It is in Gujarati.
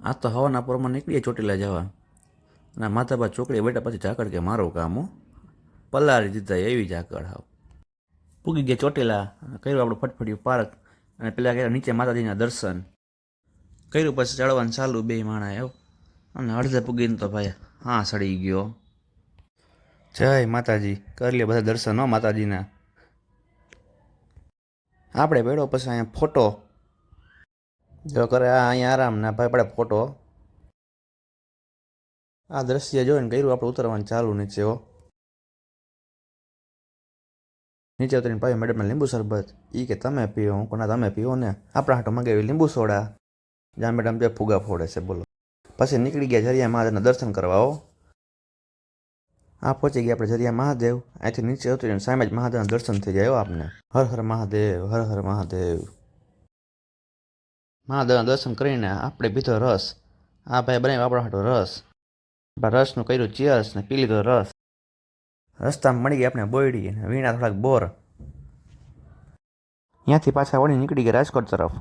આ તો હવાના પોરમાં નીકળીએ ચોટીલા જવા અને માતાબા ચોકડીએ બેઠા પછી ઝાકળ કે મારું કામ હો પલાળી દીધા એવી ઝાકળ હાવ પૂગી ગયા ચોટીલા કર્યું આપણું ફટફટિયું પાર્ક અને પેલા કર્યા નીચે માતાજીના દર્શન કર્યું પછી ચડવાનું ચાલુ બે માણા એવું અને અડધે પૂગીને તો ભાઈ હા સડી ગયો જય માતાજી કરી લે બધા દર્શન હો માતાજીના આપણે બેડો પછી અહીંયા ફોટો જો કરે આ અહીંયા આરામ ના ભાઈ પડે ફોટો આ દ્રશ્ય જોઈને કર્યું આપણે ઉતરવાનું ચાલુ નીચે હો નીચે ઉતરીને ભાઈ મેડમને લીંબુ શરબત એ કે તમે પીઓ હું કોના તમે પીઓ ને આપણા હાટો મગાવી લીંબુ સોડા જ્યાં મેડમ જે ફુગા ફોડે છે બોલો પછી નીકળી ગયા ઝરિયા મહાદેવના દર્શન કરવા હો આ પહોંચી ગયા આપણે ઝરિયા મહાદેવ અહીંથી નીચે ઉતરીને સામે જ મહાદેવના દર્શન થઈ જાય હો આપને હર હર મહાદેવ હર હર મહાદેવ મહાદેવના દર્શન કરીને આપણે પીધો રસ આ ભાઈ બનાવ્યો આપણો હાટો રસ રસનું કર્યું ચિયર્સ ને પી લીધો રસ રસ્તામાં મળી ગઈ આપણે બોયડી અને વીણા થોડાક બોર ત્યાંથી પાછા વળી નીકળી ગયા રાજકોટ તરફ